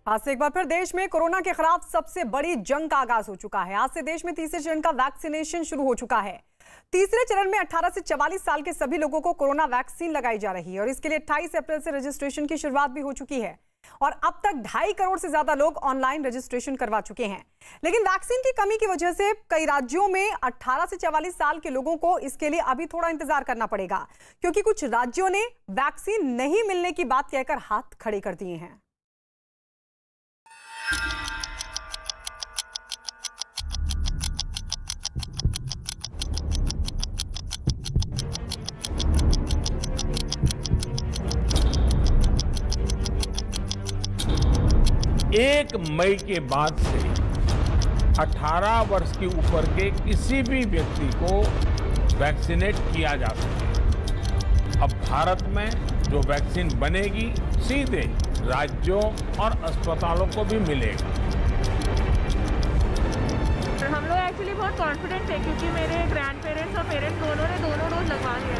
आज से एक बार फिर देश में कोरोना के खिलाफ सबसे बड़ी जंग का आगाज हो चुका है। आज से देश में तीसरे चरण का वैक्सीनेशन शुरू हो चुका है। तीसरे चरण में 18 से 44 साल के सभी लोगों को कोरोना वैक्सीन लगाई जा रही है और इसके लिए 28 अप्रैल से रजिस्ट्रेशन की शुरुआत भी हो चुकी है और अब तक 2.5 करोड़ से ज्यादा लोग ऑनलाइन रजिस्ट्रेशन करवा चुके हैं। लेकिन वैक्सीन की कमी की वजह से कई राज्यों में 18 से 44 साल के लोगों को इसके लिए अभी थोड़ा इंतजार करना पड़ेगा, क्योंकि कुछ राज्यों ने वैक्सीन नहीं मिलने की बात कहकर हाथ खड़े कर दिए हैं। एक मई के बाद से 18 वर्ष के ऊपर के किसी भी व्यक्ति को वैक्सीनेट किया जा सके। अब भारत में जो वैक्सीन बनेगी सीधे राज्यों और अस्पतालों को भी मिलेगा। हम लोग एक्चुअली बहुत कॉन्फिडेंट थे क्योंकि मेरे ग्रैंड पेरेंट्स और पेरेंट्स दोनों ने दोनों डोज लगवा लिया।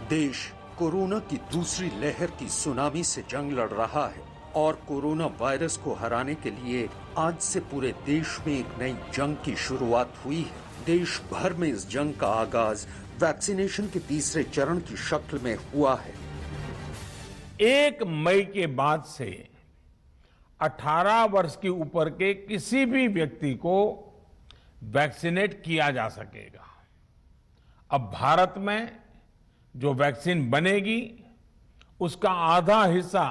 देश कोरोना की दूसरी लहर की सुनामी से जंग लड़ रहा है और कोरोना वायरस को हराने के लिए आज से पूरे देश में एक नई जंग की शुरुआत हुई है। देश भर में इस जंग का आगाज वैक्सीनेशन के तीसरे चरण की शक्ल में हुआ है। 1 मई के बाद से 18 वर्ष के ऊपर के किसी भी व्यक्ति को वैक्सीनेट किया जा सकेगा। अब भारत में जो वैक्सीन बनेगी उसका आधा हिस्सा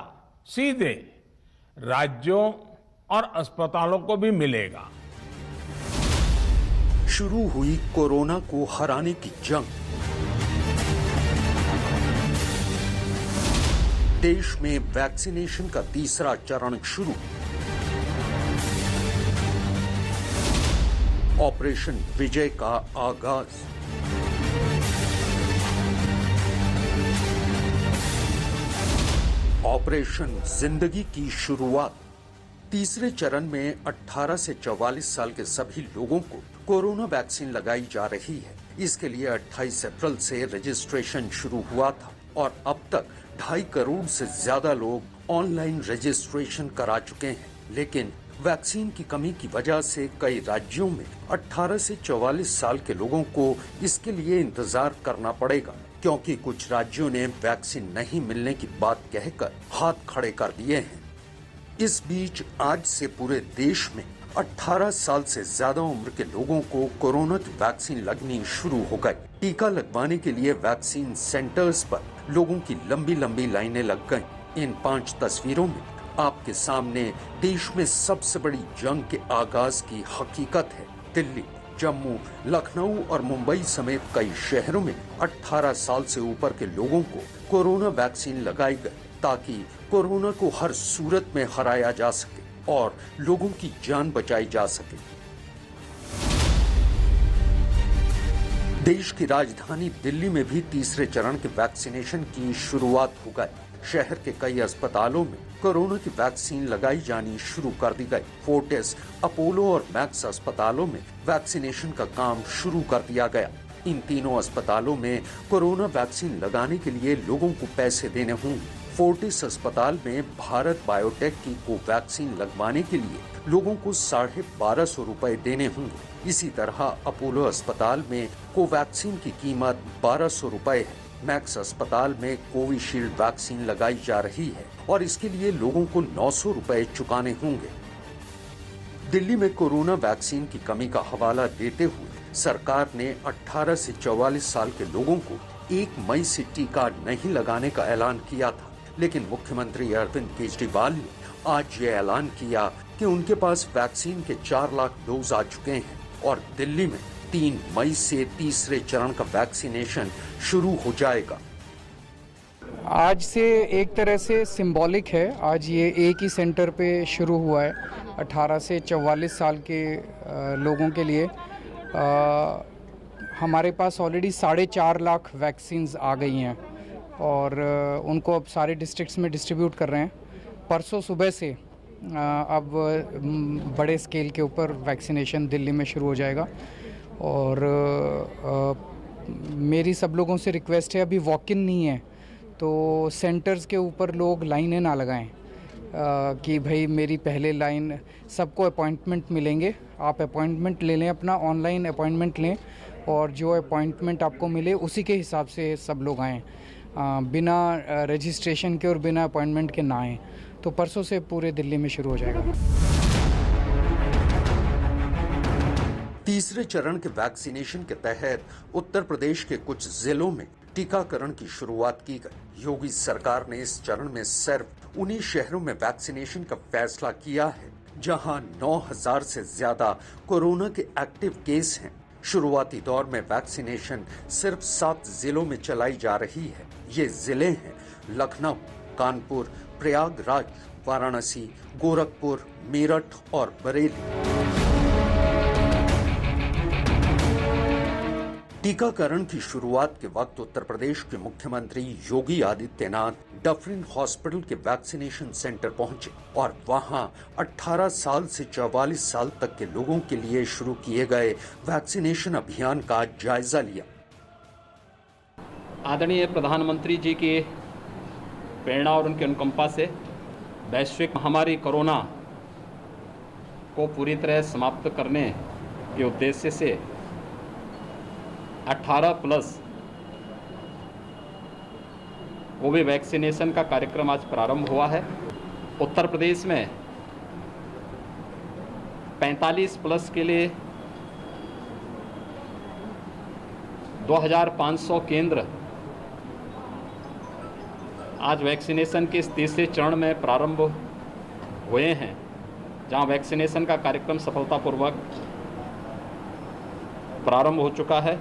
सीधे राज्यों और अस्पतालों को भी मिलेगा। शुरू हुई कोरोना को हराने की जंग। देश में वैक्सीनेशन का तीसरा चरण शुरू। ऑपरेशन विजय का आगाज। ऑपरेशन जिंदगी की शुरुआत। तीसरे चरण में 18 से 44 साल के सभी लोगों को कोरोना वैक्सीन लगाई जा रही है। इसके लिए 28 अप्रैल से रजिस्ट्रेशन शुरू हुआ था और अब तक 2.5 करोड़ से ज्यादा लोग ऑनलाइन रजिस्ट्रेशन करा चुके हैं। लेकिन वैक्सीन की कमी की वजह से कई राज्यों में 18 से 44 साल के लोगों को इसके लिए इंतजार करना पड़ेगा, क्योंकि कुछ राज्यों ने वैक्सीन नहीं मिलने की बात कहकर हाथ खड़े कर दिए हैं। इस बीच आज से पूरे देश में 18 साल से ज्यादा उम्र के लोगों को कोरोना की वैक्सीन लगनी शुरू हो गई। टीका लगवाने के लिए वैक्सीन सेंटर्स पर लोगों की लंबी लंबी लाइनें लग गईं। इन 5 तस्वीरों में आपके सामने देश में सबसे बड़ी जंग के आगाज की हकीकत है। दिल्ली, जम्मू, लखनऊ और मुंबई समेत कई शहरों में 18 साल से ऊपर के लोगों को कोरोना वैक्सीन लगाई गई ताकि कोरोना को हर सूरत में हराया जा सके और लोगों की जान बचाई जा सके। देश की राजधानी दिल्ली में भी तीसरे चरण के वैक्सीनेशन की शुरुआत हो गई। शहर के कई अस्पतालों में कोरोना की वैक्सीन लगाई जानी शुरू कर दी गई। फोर्टिस, अपोलो और मैक्स अस्पतालों में वैक्सीनेशन का काम शुरू कर दिया गया। इन तीनों अस्पतालों में कोरोना वैक्सीन लगाने के लिए लोगों को पैसे देने होंगे। फोर्टिस अस्पताल में भारत बायोटेक की कोवैक्सीन लगवाने के लिए लोगों को 1250 रुपए देने होंगे। इसी तरह अपोलो अस्पताल में कोवैक्सीन की कीमत 1200 रुपए है। मैक्स अस्पताल में कोविशील्ड वैक्सीन लगाई जा रही है और इसके लिए लोगों को 900 रुपए चुकाने होंगे। दिल्ली में कोरोना वैक्सीन की कमी का हवाला देते हुए सरकार ने 18 से 44 साल के लोगों को 1 मई से टीका नहीं लगाने का ऐलान किया था, लेकिन मुख्यमंत्री अरविंद केजरीवाल ने आज ये ऐलान किया कि उनके पास वैक्सीन के 4 लाख डोज आ चुके हैं और दिल्ली में 3 मई से तीसरे चरण का वैक्सीनेशन शुरू हो जाएगा। आज से एक तरह से सिंबॉलिक है। आज ये एक ही सेंटर पे शुरू हुआ है 18 से 44 साल के लोगों के लिए। हमारे पास ऑलरेडी 4.5 लाख वैक्सीन्स आ गई हैं और उनको अब सारे डिस्ट्रिक्ट्स में डिस्ट्रीब्यूट कर रहे हैं। परसों सुबह से अब बड़े स्केल के ऊपर वैक्सीनेशन दिल्ली में शुरू हो जाएगा और मेरी सब लोगों से रिक्वेस्ट है, अभी वॉक इन नहीं है तो सेंटर्स के ऊपर लोग लाइनें ना लगाएं कि भाई मेरी पहले लाइन, सबको अपॉइंटमेंट मिलेंगे, आप अपॉइंटमेंट ले लें, अपना ऑनलाइन अपॉइंटमेंट लें और जो अपॉइंटमेंट आपको मिले उसी के हिसाब से सब लोग आएँ, बिना रजिस्ट्रेशन के और बिना अपॉइंटमेंट के ना आएँ। तो परसों से पूरे दिल्ली में शुरू हो जाएगा। तीसरे चरण के वैक्सीनेशन के तहत उत्तर प्रदेश के कुछ जिलों में टीकाकरण की शुरुआत की गई। योगी सरकार ने इस चरण में सिर्फ उन्हीं शहरों में वैक्सीनेशन का फैसला किया है जहां 9000 से ज्यादा कोरोना के एक्टिव केस हैं। शुरुआती दौर में वैक्सीनेशन सिर्फ 7 जिलों में चलाई जा रही है। ये जिले हैं लखनऊ, कानपुर, प्रयागराज, वाराणसी, गोरखपुर, मेरठ और बरेली। टीकाकरण की शुरुआत के वक्त उत्तर प्रदेश के मुख्यमंत्री योगी आदित्यनाथ डफरिन हॉस्पिटल के वैक्सीनेशन सेंटर पहुंचे और वहां 18 साल से 44 साल तक के लोगों के लिए शुरू किए गए वैक्सीनेशन अभियान का जायजा लिया। आदरणीय प्रधानमंत्री जी की प्रेरणा और उनके अनुकंपा से वैश्विक महामारी कोरोना को पूरी तरह समाप्त करने के उद्देश्य से 18+ कोविड वैक्सीनेशन का कार्यक्रम आज प्रारंभ हुआ है। उत्तर प्रदेश में 45+ के लिए 2500 केंद्र आज वैक्सीनेशन के इस तीसरे चरण में प्रारंभ हुए हैं, जहां वैक्सीनेशन का कार्यक्रम सफलतापूर्वक प्रारंभ हो चुका है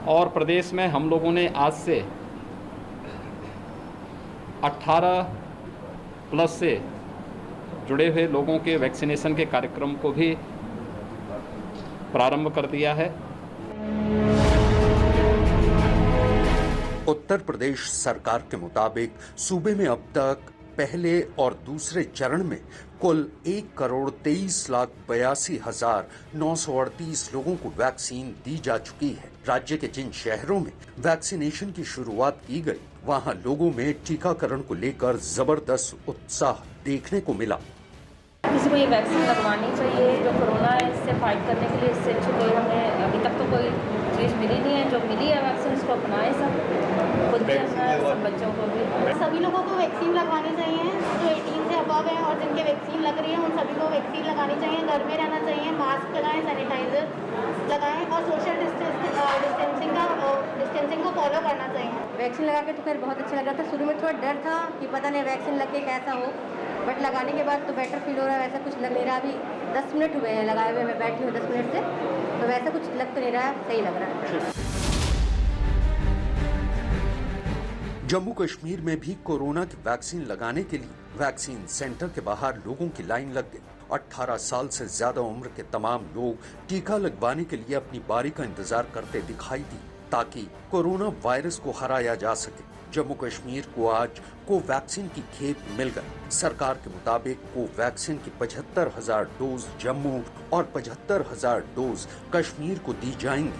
और प्रदेश में हम लोगों ने आज से 18+ से जुड़े हुए लोगों के वैक्सीनेशन के कार्यक्रम को भी प्रारंभ कर दिया है। उत्तर प्रदेश सरकार के मुताबिक सूबे में अब तक पहले और दूसरे चरण में कुल 1,23,82,938 लोगों को वैक्सीन दी जा चुकी है। राज्य के जिन शहरों में वैक्सीनेशन की शुरुआत की गई, वहां लोगों में टीकाकरण को लेकर जबरदस्त उत्साह देखने को मिला। किसी को ये वैक्सीन लगवानी चाहिए, जो कोरोना है इससे फाइट करने के लिए। इससे अच्छी कोई हमें अभी तक तो कोई चीज़ मिली नहीं है। जो मिली है वैक्सीन उसको अपनाएं, सब खुद भी अपनाएं, सब बच्चों को भी। सभी लोगों को वैक्सीन लगवानी चाहिए, जो 18 से अबव है और जिनके वैक्सीन लग रही है उन सभी को वैक्सीन लगानी चाहिए। घर में रहना चाहिए, मास्क लगाएं, सैनिटाइजर लगाएं और सोशल डिस्टेंसिंग को फॉलो करना चाहिए। वैक्सीन लगा के तो खैर बहुत अच्छा लग रहा था। शुरू में थोड़ा डर था कि पता नहीं वैक्सीन लग के कैसा हो, बट लगाने के बाद तो बेटर फील हो रहा है। वैसा कुछ लग नहीं रहा। अभी 10 मिनट हुए हैं लगाए हुए, मैं बैठी हूँ 10 मिनट से, तो वैसा कुछ लग तो नहीं रहा है, सही लग रहा है। जम्मू कश्मीर में भी कोरोना की वैक्सीन लगाने के लिए वैक्सीन सेंटर के बाहर लोगों की लाइन लग गई। 18 साल से ज्यादा उम्र के तमाम लोग टीका लगवाने के लिए अपनी बारी का इंतजार करते दिखाई दी ताकि कोरोना वायरस को हराया जा सके। जम्मू कश्मीर को आज कोवैक्सीन की खेप मिल गई। सरकार के मुताबिक कोवैक्सीन की 75,000 डोज जम्मू और 75,000 डोज कश्मीर को दी जाएंगी।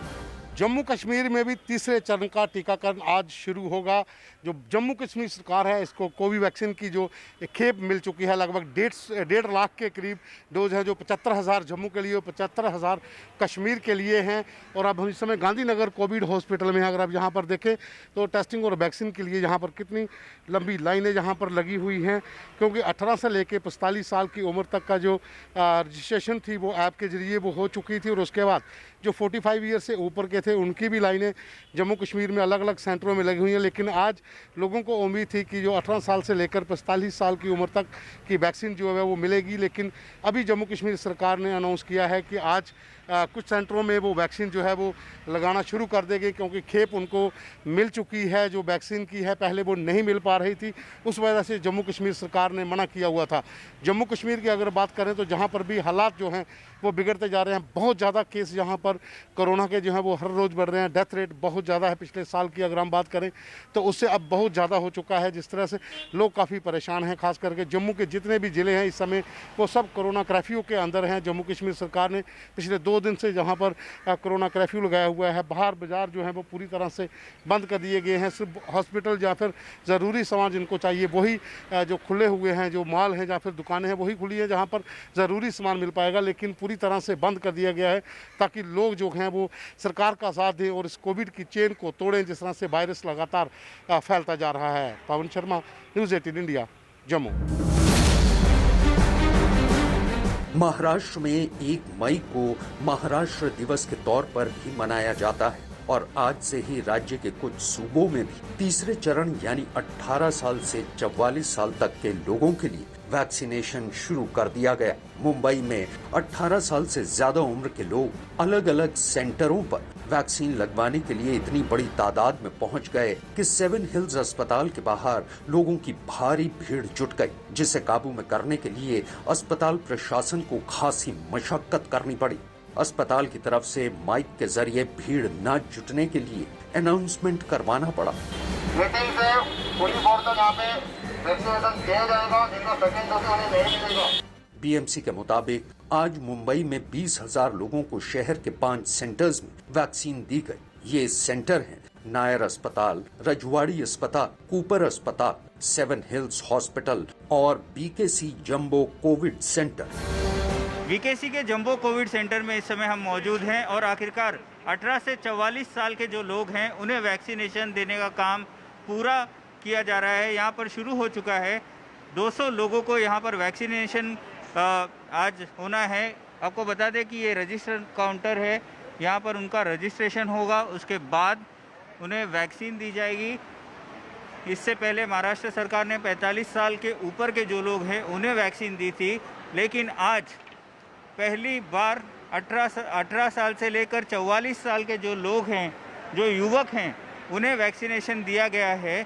जम्मू कश्मीर में भी तीसरे चरण का टीकाकरण आज शुरू होगा। जो जम्मू कश्मीर सरकार है, इसको कोवैक्सीन की जो खेप मिल चुकी है, लगभग 1.5 लाख के करीब डोज हैं, जो 75,000 जम्मू के लिए और 75,000 कश्मीर के लिए हैं। और अब हम इस समय गांधीनगर कोविड हॉस्पिटल में हैं। अगर आप यहाँ पर देखें तो टेस्टिंग और वैक्सीन के लिए यहाँ पर कितनी लंबी लाइनें यहाँ पर लगी हुई हैं, क्योंकि 18 से लेकर 45 साल की उम्र तक का जो रजिस्ट्रेशन थी वो ऐप के जरिए वो हो चुकी थी। और उसके बाद जो 45 ईयर से ऊपर के थे उनकी भी लाइनें जम्मू कश्मीर में अलग अलग सेंटरों में लगी हुई हैं। लेकिन आज लोगों को उम्मीद थी कि जो 18 साल से लेकर 45 साल की उम्र तक की वैक्सीन जो है वो मिलेगी। लेकिन अभी जम्मू कश्मीर सरकार ने अनाउंस किया है कि आज कुछ सेंटरों में वो वैक्सीन जो है वो लगाना शुरू कर देंगे, क्योंकि खेप उनको मिल चुकी है जो वैक्सीन की है। पहले वो नहीं मिल पा रही थी, उस वजह से जम्मू कश्मीर सरकार ने मना किया हुआ था। जम्मू कश्मीर की अगर बात करें तो जहाँ पर भी हालात जो हैं वो बिगड़ते जा रहे हैं। बहुत ज़्यादा केस यहाँ पर कोरोना के जो है वो हर रोज़ बढ़ रहे हैं। डेथ रेट बहुत ज़्यादा है। पिछले साल की अगर हम बात करें तो उससे अब बहुत ज़्यादा हो चुका है, जिस तरह से लोग काफ़ी परेशान हैं। खास करके जम्मू के जितने भी ज़िले हैं इस समय वो सब कोरोना कर्फ्यू के अंदर हैं। जम्मू कश्मीर सरकार ने पिछले 2 2 दिन से जहाँ पर कोरोना कर्फ्यू लगाया हुआ है। बाहर बाज़ार जो है वो पूरी तरह से बंद कर दिए गए हैं। सिर्फ हॉस्पिटल या फिर ज़रूरी सामान जिनको चाहिए वही जो खुले हुए हैं, जो मॉल हैं या फिर दुकानें हैं वही खुली हैं जहाँ पर ज़रूरी सामान मिल पाएगा, लेकिन पूरी तरह से बंद कर दिया गया है ताकि लोग जो हैं वो सरकार का साथ दें और इस कोविड की चेन को तोड़ें जिस तरह से वायरस लगातार फैलता जा रहा है। Pawan Sharma, news 18 India, Jammu. महाराष्ट्र में 1 मई को महाराष्ट्र दिवस के तौर पर भी मनाया जाता है और आज से ही राज्य के कुछ सूबों में भी तीसरे चरण यानी 18 साल से 44 साल तक के लोगों के लिए वैक्सीनेशन शुरू कर दिया गया। मुंबई में 18 साल से ज्यादा उम्र के लोग अलग अलग सेंटरों पर वैक्सीन लगवाने के लिए इतनी बड़ी तादाद में पहुंच गए कि 7 हिल्स अस्पताल के बाहर लोगों की भारी भीड़ जुट गई, जिसे काबू में करने के लिए अस्पताल प्रशासन को खासी मशक्कत करनी पड़ी। अस्पताल की तरफ से माइक के जरिए भीड़ न जुटने के लिए अनाउंसमेंट करवाना पड़ा। मीटिंग से पूरी फोर्स तक यहाँ पे वैक्सीनेशन किया जाएगा, जिनका सेकंड डोज उन्हें नहीं मिलेगा। बीएमसी के मुताबिक आज मुंबई में 20,000 लोगों को शहर के 5 सेंटर्स में वैक्सीन दी गई। ये सेंटर हैं नायर अस्पताल, रजवाड़ी अस्पताल, कूपर अस्पताल, 7 हिल्स हॉस्पिटल और BKC jumbo Covid centre. BKC के जंबो कोविड सेंटर में इस समय हम मौजूद हैं और आखिरकार 18 से 44 साल के जो लोग हैं उन्हें वैक्सीनेशन देने का काम पूरा किया जा रहा है। यहाँ पर शुरू हो चुका है। 200 लोगों को यहाँ पर वैक्सीनेशन आज होना है। आपको बता दें कि ये रजिस्टर काउंटर है, यहाँ पर उनका रजिस्ट्रेशन होगा, उसके बाद उन्हें वैक्सीन दी जाएगी। इससे पहले महाराष्ट्र सरकार ने 45 साल के ऊपर के जो लोग हैं उन्हें वैक्सीन दी थी, लेकिन आज पहली बार 18 साल से लेकर 44 साल के जो लोग हैं, जो युवक हैं, उन्हें वैक्सीनेशन दिया गया है।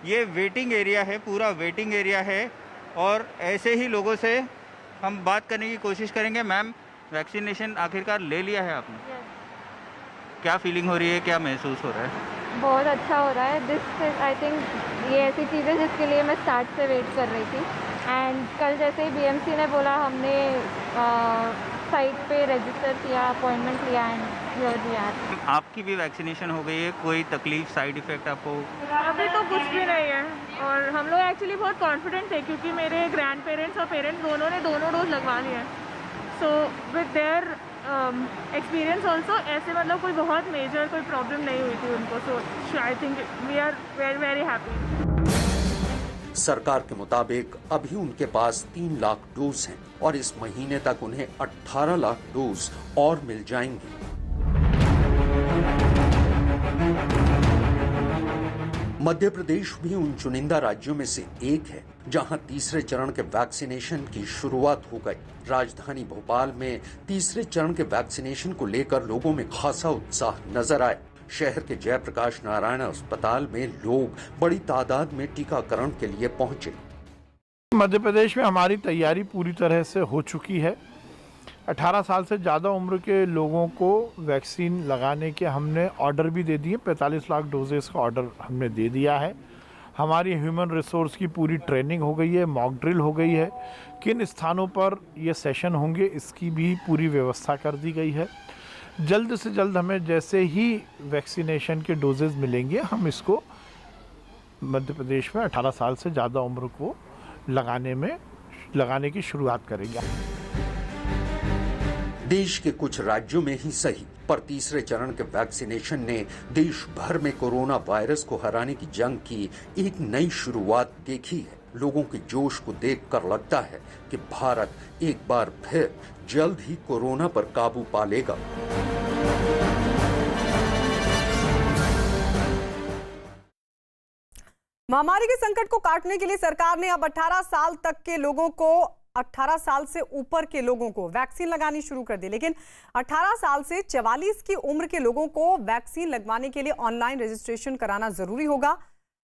ये वेटिंग एरिया है, पूरा वेटिंग एरिया है और ऐसे ही लोगों से हम बात करने की कोशिश करेंगे। मैम, वैक्सीनेशन आखिरकार ले लिया है आपने? क्या फीलिंग हो रही है, क्या महसूस हो रहा है? बहुत अच्छा हो रहा है। दिस आई थिंक ये ऐसी चीज़ है जिसके लिए मैं स्टार्ट से वेट कर रही थी एंड कल जैसे ही बीएमसी ने बोला हमने साइट पे रजिस्टर किया, अपॉइंटमेंट लिया एंड हियर वी आर। आपकी भी वैक्सीनेशन हो गई है? कोई तकलीफ, साइड इफ़ेक्ट आपको? अभी तो कुछ भी नहीं है और हम लोग एक्चुअली बहुत कॉन्फिडेंट थे क्योंकि मेरे ग्रैंड पेरेंट्स और पेरेंट्स दोनों ने दोनों डोज लगवा लिए हैं। So with their experience also ऐसे मतलब कोई बहुत मेजर कोई प्रॉब्लम नहीं हुई थी उनको। So I think we are very very happy. सरकार के मुताबिक अभी उनके पास 3 लाख डोज हैं और इस महीने तक उन्हें 18 लाख डोज और मिल जाएंगे। मध्य प्रदेश भी उन चुनिंदा राज्यों में से एक है जहां तीसरे चरण के वैक्सीनेशन की शुरुआत हो गई। राजधानी भोपाल में तीसरे चरण के वैक्सीनेशन को लेकर लोगों में खासा उत्साह नजर आया। शहर के जयप्रकाश नारायण अस्पताल में लोग बड़ी तादाद में टीकाकरण के लिए पहुंचे। मध्य प्रदेश में हमारी तैयारी पूरी तरह से हो चुकी है। 18 साल से ज़्यादा उम्र के लोगों को वैक्सीन लगाने के हमने ऑर्डर भी दे दिए। 45 लाख डोजेस का ऑर्डर हमने दे दिया है। हमारी ह्यूमन रिसोर्स की पूरी ट्रेनिंग हो गई है, मॉक ड्रिल हो गई है। किन स्थानों पर ये सेशन होंगे इसकी भी पूरी व्यवस्था कर दी गई है। जल्द से जल्द हमें जैसे ही वैक्सीनेशन के डोजेज मिलेंगे हम इसको मध्य प्रदेश में 18 साल से ज़्यादा उम्र को लगाने की शुरुआत करेंगे। देश के कुछ राज्यों में ही सही पर तीसरे चरण के वैक्सीनेशन ने देश भर में कोरोना वायरस को हराने की जंग की एक नई शुरुआत देखी है। लोगों के जोश को देखकर लगता है कि भारत एक बार फिर जल्द ही कोरोना पर काबू पा लेगा। महामारी के संकट को काटने के लिए सरकार ने अब 18 साल तक के लोगों को 18 साल से ऊपर के लोगों को वैक्सीन लगानी शुरू कर दी। लेकिन 18 साल से 44 की उम्र के लोगों को वैक्सीन लगवाने के लिए ऑनलाइन रजिस्ट्रेशन कराना जरूरी होगा।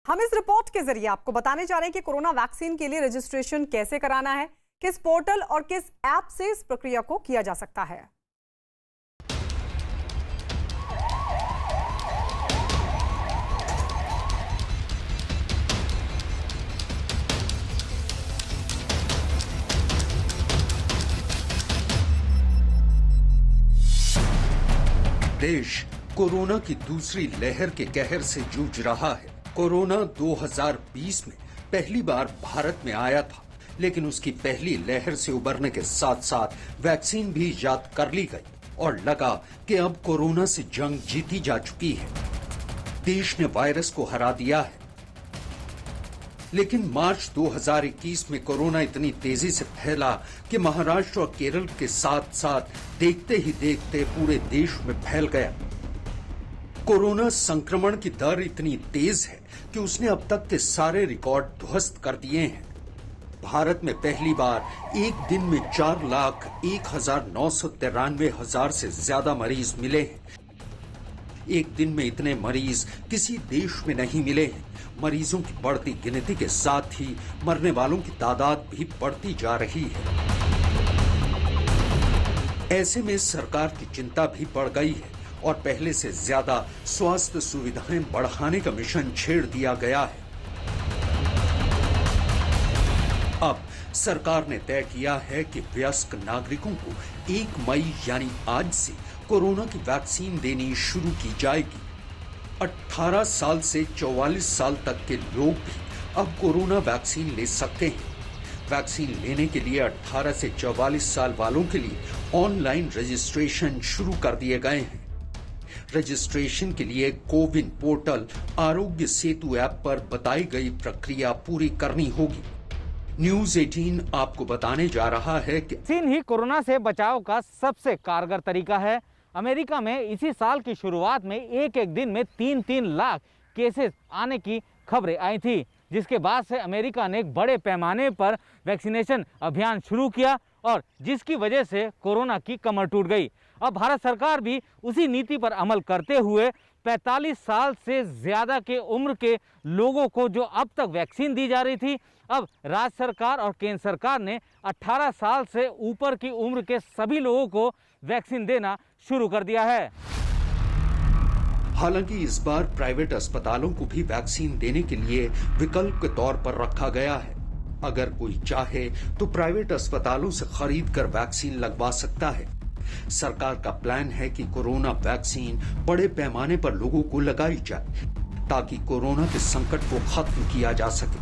हम इस रिपोर्ट के जरिए आपको बताने जा रहे हैं कि कोरोना वैक्सीन के लिए रजिस्ट्रेशन कैसे कराना है, किस पोर्टल और किस ऐप से इस प्रक्रिया को किया जा सकता है। देश कोरोना की दूसरी लहर के कहर से जूझ रहा है। कोरोना 2020 में पहली बार भारत में आया था, लेकिन उसकी पहली लहर से उबरने के साथ साथ वैक्सीन भी इजाद कर ली गई और लगा कि अब कोरोना से जंग जीती जा चुकी है। देश ने वायरस को हरा दिया है। लेकिन मार्च 2021 में कोरोना इतनी तेजी से फैला कि महाराष्ट्र और केरल के साथ साथ देखते ही देखते पूरे देश में फैल गया। कोरोना संक्रमण की दर इतनी तेज है कि उसने अब तक के सारे रिकॉर्ड ध्वस्त कर दिए हैं। भारत में पहली बार एक दिन में 4,01,993,000 से ज्यादा मरीज मिले हैं। एक दिन में इतने मरीज किसी देश में नहीं मिले हैं। मरीजों की बढ़ती गिनती के साथ ही मरने वालों की तादाद भी बढ़ती जा रही है। ऐसे में सरकार की चिंता भी बढ़ गई है और पहले से ज्यादा स्वास्थ्य सुविधाएं बढ़ाने का मिशन छेड़ दिया गया है। अब सरकार ने तय किया है कि वयस्क नागरिकों को 1 मई यानी आज से कोरोना की वैक्सीन देनी शुरू की जाएगी। 18 साल से 44 साल तक के लोग भी अब कोरोना वैक्सीन ले सकते हैं। वैक्सीन लेने के लिए 18 से 44 साल वालों के लिए ऑनलाइन रजिस्ट्रेशन शुरू कर दिए गए हैं। रजिस्ट्रेशन के लिए कोविन पोर्टल आरोग्य सेतु ऐप पर बताई गई प्रक्रिया पूरी करनी होगी। न्यूज 18 आपको बताने जा रहा है कि वैक्सीन ही कोरोना से बचाव का सबसे कारगर तरीका है। अमेरिका में इसी साल की शुरुआत में एक दिन में 3-3 लाख केसेस आने की खबरें आई थी, जिसके बाद से अमेरिका ने एक बड़े पैमाने पर वैक्सीनेशन अभियान शुरू किया और जिसकी वजह से कोरोना की कमर टूट गई। अब भारत सरकार भी उसी नीति पर अमल करते हुए 45 साल से ज़्यादा के उम्र के लोगों को जो अब तक वैक्सीन दी जा रही थी, अब राज्य सरकार और केंद्र सरकार ने 18 साल से ऊपर की उम्र के सभी लोगों को वैक्सीन देना शुरू कर दिया है। हालांकि इस बार प्राइवेट अस्पतालों को भी वैक्सीन देने के लिए विकल्प के तौर पर रखा गया है। अगर कोई चाहे तो प्राइवेट अस्पतालों से खरीद कर वैक्सीन लगवा सकता है। सरकार का प्लान है कि कोरोना वैक्सीन बड़े पैमाने पर लोगों को लगाई जाए ताकि कोरोना के संकट को खत्म किया जा सके।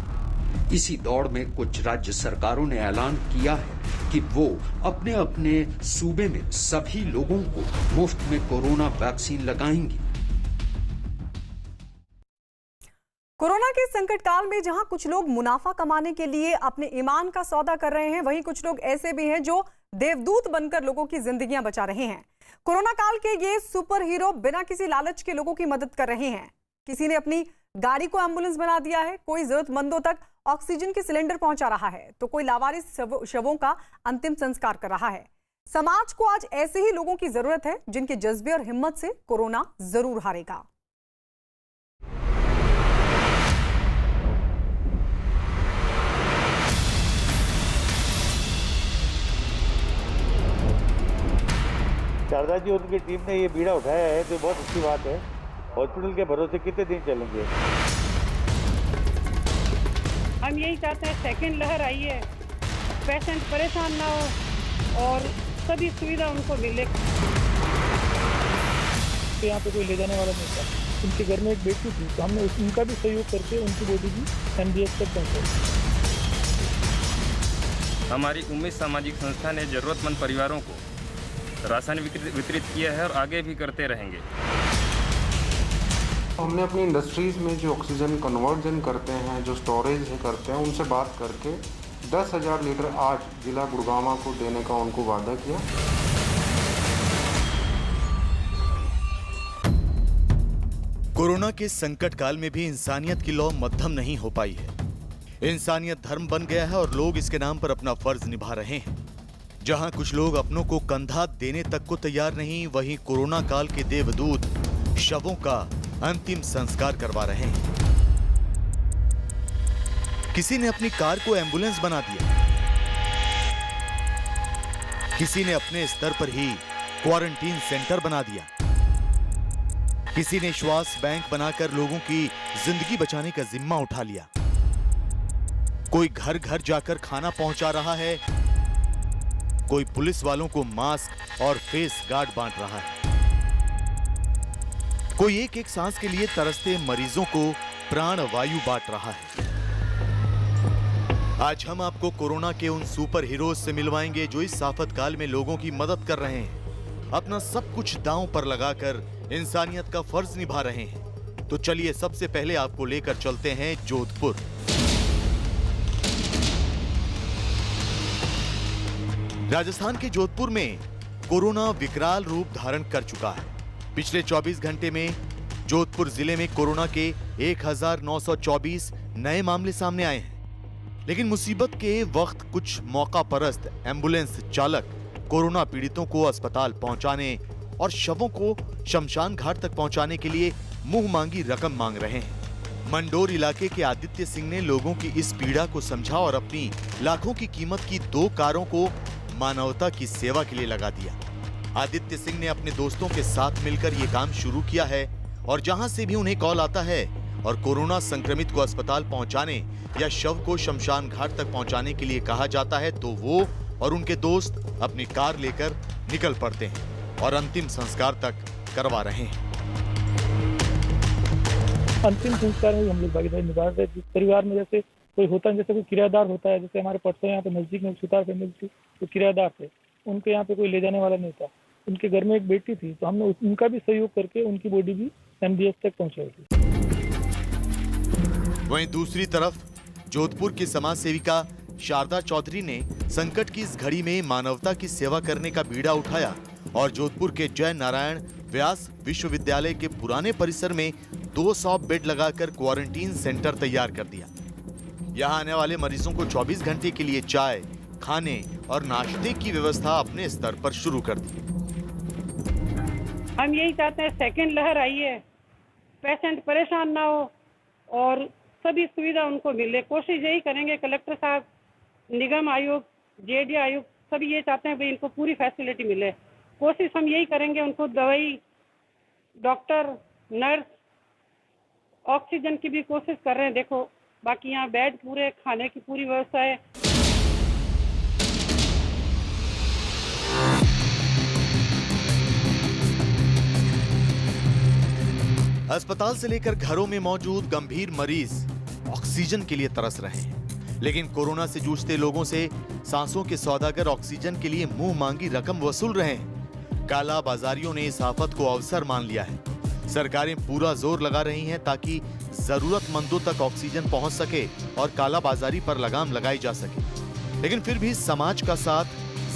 इसी दौड़ में कुछ राज्य सरकारों ने ऐलान किया है कि वो अपने अपने सूबे में सभी लोगों को मुफ्त में कोरोना वैक्सीन लगाएंगी। कोरोना के संकट काल में जहां कुछ लोग मुनाफा कमाने के लिए अपने ईमान का सौदा कर रहे हैं, वहीं कुछ लोग ऐसे भी हैं जो देवदूत बनकर लोगों की जिंदगियां बचा रहे हैं। कोरोना काल के ये सुपर हीरो बिना किसी लालच के लोगों की मदद कर रहे हैं। किसी ने अपनी गाड़ी को एम्बुलेंस बना दिया है, कोई जरूरतमंदों तक ऑक्सीजन के सिलेंडर पहुंचा रहा है, तो कोई लावारिस शवों का अंतिम संस्कार कर रहा है। समाज को आज ऐसे ही लोगों की जरूरत है जिनके जज्बे और हिम्मत से कोरोना जरूर हारेगा। शारदा जी और उनकी टीम ने ये बीड़ा उठाया है तो बहुत अच्छी बात है। हॉस्पिटल के भरोसे कितने दिन चलेंगे? हम यही चाहते हैं सेकंड लहर आई है, पेशेंट परेशान ना हो और सभी सुविधा उनको मिले। तो यहाँ पे कोई ले जाने वाला नहीं था। उनके घर में एक बेटी थी तो हमने उनका भी सहयोग करके उनकी बॉडी भी NBS तक पहुँचाई। हमारी उम्मीद सामाजिक संस्था ने जरूरतमंद परिवारों को राशन वितरित किया है और आगे भी करते रहेंगे। हमने अपनी इंडस्ट्रीज़ में जो ऑक्सीजन कन्वर्जन करते हैं, जो स्टोरेज करते हैं, उनसे बात करके 10,000 लीटर आज जिला गुड़गांव को देने का उनको वादा किया। कोरोना के संकट काल में भी इंसानियत की लौ मध्यम नहीं हो पाई है। इंसानियत धर्म बन गया है और लोग इसके नाम पर अपना फर्ज निभा रहे हैं। जहां कुछ लोग अपनों को कंधा देने तक को तैयार नहीं, वहीं कोरोना काल के देवदूत शवों का अंतिम संस्कार करवा रहे हैं। किसी ने अपनी कार को एम्बुलेंस बना दिया, किसी ने अपने स्तर पर ही क्वारंटीन सेंटर बना दिया, किसी ने श्वास बैंक बनाकर लोगों की जिंदगी बचाने का जिम्मा उठा लिया। कोई घर घर जाकर खाना पहुंचा रहा है, कोई पुलिस वालों को मास्क और फेस गार्ड बांट रहा है। कोई एक एक सांस के लिए तरसते मरीजों को प्राण वायु बांट रहा है। आज हम आपको कोरोना के उन सुपर हीरोज से मिलवाएंगे जो इस आफतकाल में लोगों की मदद कर रहे हैं, अपना सब कुछ दांव पर लगाकर इंसानियत का फर्ज निभा रहे हैं। तो चलिए सबसे पहले आपको लेकर चलते हैं जोधपुर। राजस्थान के जोधपुर में कोरोना विकराल रूप धारण कर चुका है। पिछले 24 घंटे में जोधपुर जिले में कोरोना के 1924 नए मामले सामने आए हैं। लेकिन मुसीबत के वक्त कुछ मौका परस्त एम्बुलेंस चालक कोरोना पीड़ितों को अस्पताल पहुंचाने और शवों को शमशान घाट तक पहुंचाने के लिए मुंह मांगी रकम मांग रहे हैं। मंडोर इलाके के आदित्य सिंह ने लोगों की इस पीड़ा को समझा और अपनी लाखों की कीमत की 2 कारों को मानवता की सेवा के लिए लगा दिया। आदित्य सिंह ने अपने दोस्तों के साथ मिलकर ये काम शुरू किया है और जहां से भी उन्हें कॉल आता है और कोरोना संक्रमित को अस्पताल पहुंचाने या शव को शमशान घाट तक पहुंचाने के लिए कहा जाता है तो वो और उनके दोस्त अपनी कार लेकर निकल पड़ते हैं और अंतिम संस्कार तक करवा रहे हैं। अंतिम संस्कार में हम लोग भागीदारी निभा रहे हैं। जिस परिवार में जैसे कोई होता है, जैसे कोई किराएदार होता है, जैसे हमारे परसों यहाँ पे नजदीक में सुतार फैमिली थी, तो किराएदार थे, उनके यहाँ पे कोई ले जाने वाला नहीं था। उनके घर में एक बेटी थी, तो हमने उनका भी सहयोग करके उनकी बॉडी भी MDS तक पहुँचाई थी। वहीं दूसरी तरफ जोधपुर की समाज सेविका शारदा चौधरी ने संकट की इस घड़ी में मानवता की सेवा करने का बीड़ा उठाया और जोधपुर के जय नारायण व्यास विश्वविद्यालय के पुराने परिसर में 200 बेड लगाकर क्वारंटीन सेंटर तैयार कर दिया। यहाँ आने वाले मरीजों को 24 घंटे के लिए चाय, खाने और नाश्ते की व्यवस्था अपने स्तर पर शुरू कर दी। हम यही चाहते हैं सेकंड लहर आई है, पेशेंट परेशान ना हो और सभी सुविधा उनको मिले। कोशिश यही करेंगे, कलेक्टर साहब, निगम आयुक्त, JD आयुक्त सभी ये चाहते हैं भाई इनको पूरी फैसिलिटी मिले। कोशिश हम यही करेंगे, उनको दवाई, डॉक्टर, नर्स, ऑक्सीजन की भी कोशिश कर रहे हैं। देखो बाकी यहाँ बेड पूरे, खाने की पूरी व्यवस्था है। अस्पताल से लेकर घरों में मौजूद गंभीर मरीज ऑक्सीजन के लिए तरस रहे हैं, लेकिन कोरोना से जूझते लोगों से सांसों के सौदागर ऑक्सीजन के लिए मुंह मांगी रकम वसूल रहे हैं। काला बाजारियों ने इस आफत को अवसर मान लिया है। सरकारें पूरा जोर लगा रही हैं ताकि जरूरतमंदों तक ऑक्सीजन पहुंच सके और काला बाजारी पर लगाम लगाई जा सके, लेकिन फिर भी समाज का साथ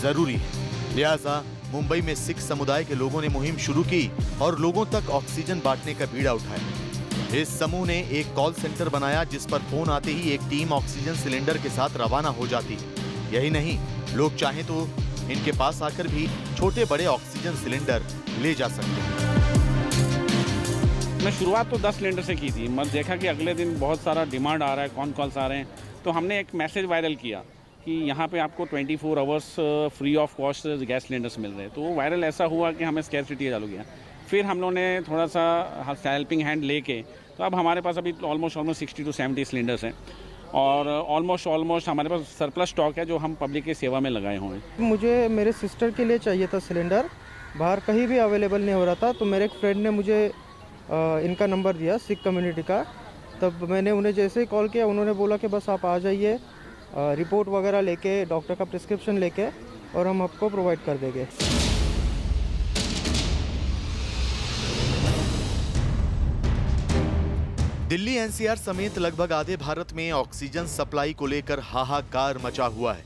जरूरी है। लिहाजा मुंबई में सिख समुदाय के लोगों ने मुहिम शुरू की और लोगों तक ऑक्सीजन बांटने का बीड़ा उठाया। इस समूह ने एक कॉल सेंटर बनाया जिस पर फोन आते ही एक टीम ऑक्सीजन सिलेंडर के साथ रवाना हो जाती है। यही नहीं, लोग चाहें तो इनके पास आकर भी छोटे बड़े ऑक्सीजन सिलेंडर ले जा सकते हैं। मैं शुरुआत तो 10 सिलेंडर से की थी, मैं देखा कि अगले दिन बहुत सारा डिमांड आ रहा है, कौन कॉल्स आ रहे हैं, तो हमने एक मैसेज वायरल किया कि यहाँ पे आपको 24 hours free of cost gas cylinders मिल रहे हैं। तो वो वायरल ऐसा हुआ कि हमें स्कैरसिटी चालू किया। फिर हम लोगों ने थोड़ा सा हेल्पिंग हैंड लेके, तो अब हमारे पास अभी ऑलमोस्ट 60 to 70 सिलेंडर्स हैं और ऑलमोस्ट हमारे पास सरप्लस स्टॉक है जो हम पब्लिक की सेवा में लगाए हुए हैं। मुझे मेरे सिस्टर के लिए चाहिए था सिलेंडर, बाहर कहीं भी अवेलेबल नहीं हो रहा था, तो मेरे एक फ्रेंड ने मुझे इनका नंबर दिया, सिख कम्युनिटी का। तब मैंने उन्हें जैसे ही कॉल किया, उन्होंने बोला कि बस आप आ जाइए, रिपोर्ट वगैरह लेके, डॉक्टर का प्रिस्क्रिप्शन लेके, और हम आपको प्रोवाइड कर देंगे। दिल्ली NCR समेत लगभग आधे भारत में ऑक्सीजन सप्लाई को लेकर हाहाकार मचा हुआ है।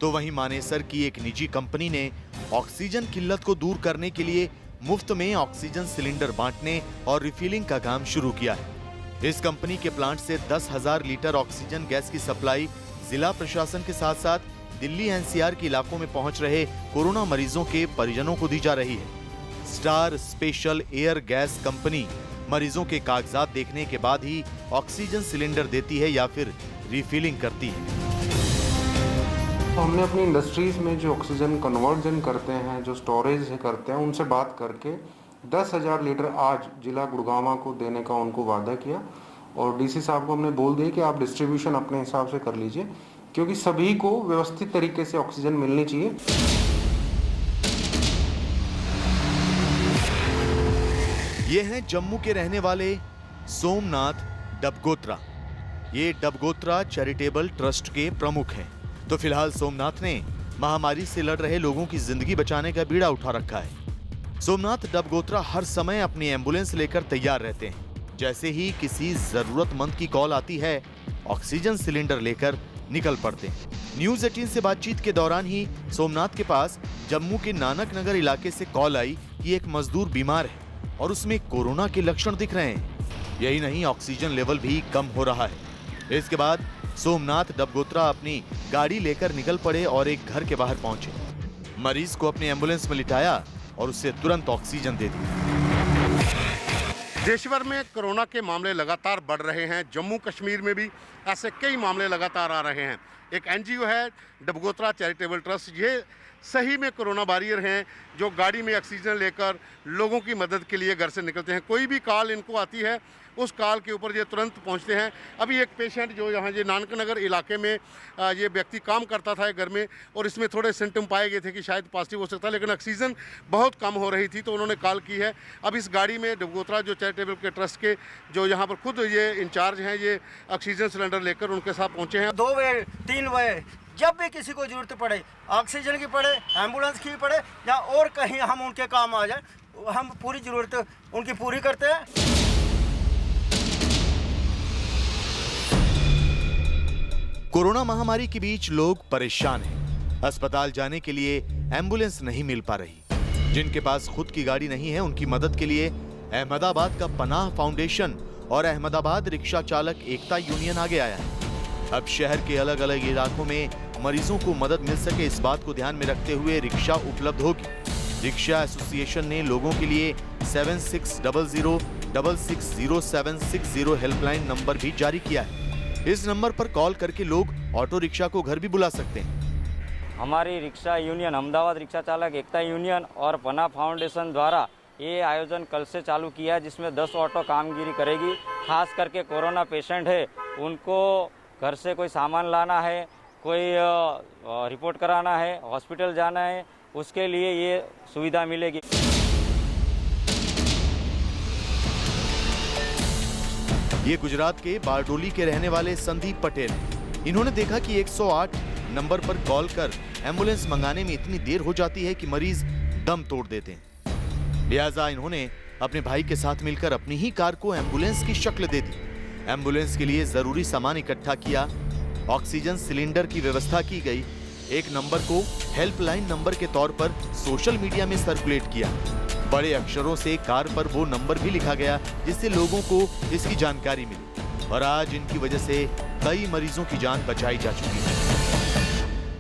तो वहीं मानेसर की एक निजी कंपनी ने ऑक्सीजन किल्लत को दूर करने के लिए मुफ्त में ऑक्सीजन सिलेंडर बांटने और रिफिलिंग का काम शुरू किया है। इस कंपनी के प्लांट से 10,000 लीटर ऑक्सीजन गैस की सप्लाई जिला प्रशासन के साथ साथ दिल्ली NCR के इलाकों में पहुंच रहे कोरोना मरीजों के परिजनों को दी जा रही है। Star special air gas company मरीजों के कागजात देखने के बाद ही ऑक्सीजन सिलेंडर देती है या फिर रिफिलिंग करती है। हमने अपनी इंडस्ट्रीज में जो ऑक्सीजन कन्वर्जन करते हैं, जो स्टोरेज करते हैं, उनसे बात करके 10,000 लीटर आज जिला गुड़गांव को देने का उनको वादा किया और DC साहब को हमने बोल दिया कि आप डिस्ट्रीब्यूशन अपने हिसाब से कर लीजिए, क्योंकि सभी को व्यवस्थित तरीके से ऑक्सीजन मिलनी चाहिए। ये हैं जम्मू के रहने वाले सोमनाथ डबगोत्रा। ये डबगोत्रा चैरिटेबल ट्रस्ट के प्रमुख हैं। तो फिलहाल सोमनाथ ने महामारी से लड़ रहे लोगों की जिंदगी बचाने का बीड़ा उठा रखा है। सोमनाथ डबगोत्रा हर समय अपनी एम्बुलेंस लेकर तैयार रहते हैं। जैसे ही किसी जरूरतमंद की कॉल आती है, ऑक्सीजन सिलेंडर लेकर निकल पड़ते हैं। न्यूज 18 से बातचीत के दौरान ही सोमनाथ के पास जम्मू के नानक नगर इलाके से कॉल आई कि एक मजदूर बीमार है और उसमें कोरोना के लक्षण दिख रहे हैं। यही नहीं, ऑक्सीजन लेवल भी कम हो रहा है। इसके बाद सोमनाथ डबगोत्रा अपनी गाड़ी लेकर निकल पड़े और एक घर के बाहर पहुंचे। मरीज को अपने एम्बुलेंस में लिटाया और उसे तुरंत ऑक्सीजन दे दी। देश भर में कोरोना के मामले लगातार बढ़ रहे हैं। जम्मू कश्मीर में भी ऐसे कई मामले लगातार आ रहे हैं। एक एनजीओ है डबगोत्रा चैरिटेबल ट्रस्ट, ये सही में कोरोना वॉरियर हैं जो गाड़ी में ऑक्सीजन लेकर लोगों की मदद के लिए घर से निकलते हैं। कोई भी कॉल इनको आती है, उस कॉल के ऊपर ये तुरंत पहुंचते हैं। अभी एक पेशेंट जो यहाँ ये नानक नगर इलाके में ये व्यक्ति काम करता था घर में और इसमें थोड़े सिम्टम पाए गए थे कि शायद पॉजिटिव हो सकता है, लेकिन ऑक्सीजन बहुत कम हो रही थी, तो उन्होंने कॉल की है। अब इस गाड़ी में डबगोत्रा जो चैरिटेबल के ट्रस्ट के जो यहाँ पर खुद ये इंचार्ज हैं, ये ऑक्सीजन सिलेंडर लेकर उनके साथ पहुँचे हैं। 2 बजे 3 बजे जब भी किसी को जरूरत पड़े, ऑक्सीजन की पड़े, एम्बुलेंस की पड़े या और कहीं हम उनके काम आ जाए, हम पूरी जरूरत उनकी पूरी करते हैं। कोरोना महामारी के बीच लोग परेशान हैं। अस्पताल जाने के लिए एम्बुलेंस नहीं मिल पा रही। जिनके पास खुद की गाड़ी नहीं है, उनकी मदद के लिए अहमदाबाद का पनाह फाउंडेशन और अहमदाबाद रिक्शा चालक एकता यूनियन आगे आया है। अब शहर के अलग अलग इलाकों में मरीजों को मदद मिल सके, इस बात को ध्यान में रखते हुए रिक्शा उपलब्ध होगी। रिक्शा एसोसिएशन ने लोगों के लिए 7600660760 हेल्पलाइन नंबर भी जारी किया है। इस नंबर पर कॉल करके लोग ऑटो रिक्शा को घर भी बुला सकते हैं। हमारी रिक्शा यूनियन, अहमदाबाद रिक्शा चालक एकता यूनियन और पनाह फाउंडेशन द्वारा ये आयोजन कल से चालू किया है, जिसमें 10 ऑटो कामगिरी करेगी। खास करके कोरोना पेशेंट है, उनको घर से कोई सामान लाना है, कोई रिपोर्ट कराना है, हॉस्पिटल जाना है, उसके लिए ये सुविधा मिलेगी। ये गुजरात के बारडोली के रहने वाले संदीप पटेल। इन्होंने देखा कि 108 नंबर पर कॉल कर एम्बुलेंस मंगाने में इतनी देर हो जाती है कि मरीज दम तोड़ देते हैं। लिहाजा इन्होंने अपने भाई के साथ मिलकर अपनी ही कार को एम्बुलेंस की शक्ल दे दी। एम्बुलेंस के लिए जरूरी सामान इकट्ठा किया, ऑक्सीजन सिलेंडर की व्यवस्था की गई। एक नंबर को हेल्पलाइन नंबर के तौर पर सोशल मीडिया में सर्कुलेट किया। बड़े अक्षरों से कार पर वो नंबर भी लिखा गया, जिससे लोगों को इसकी जानकारी मिली और आज इनकी वजह से कई मरीजों की जान बचाई जा चुकी है।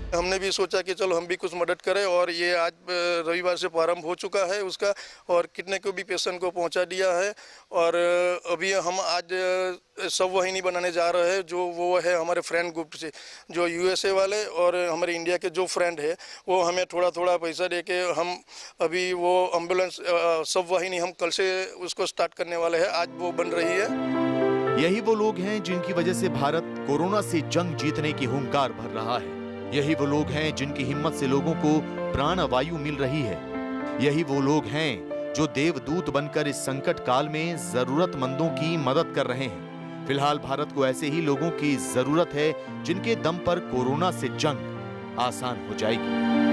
हमने भी सोचा कि चलो हम भी कुछ मदद करें और ये आज रविवार से प्रारंभ हो चुका है उसका, और कितने को भी पेशेंट को पहुंचा दिया है। और अभी हम आज सब वाहिनी बनाने जा रहे हैं, जो वो है हमारे फ्रेंड ग्रुप से, जो यूएसए वाले और हमारे इंडिया के जो फ्रेंड है, वो हमें थोड़ा थोड़ा पैसा दे के हम अभी वो एम्बुलेंस सब वाहिनी हम कल से उसको स्टार्ट करने वाले हैं। आज वो बन रही है। यही वो लोग हैं जिनकी वजह से भारत कोरोना से जंग जीतने की हुंकार भर रहा है। यही वो लोग हैं जिनकी हिम्मत से लोगों को प्राणवायु मिल रही है। यही वो लोग हैं जो देवदूत बनकर इस संकट काल में जरूरतमंदों की मदद कर रहे हैं। फिलहाल भारत को ऐसे ही लोगों की जरूरत है जिनके दम पर कोरोना से जंग आसान हो जाएगी।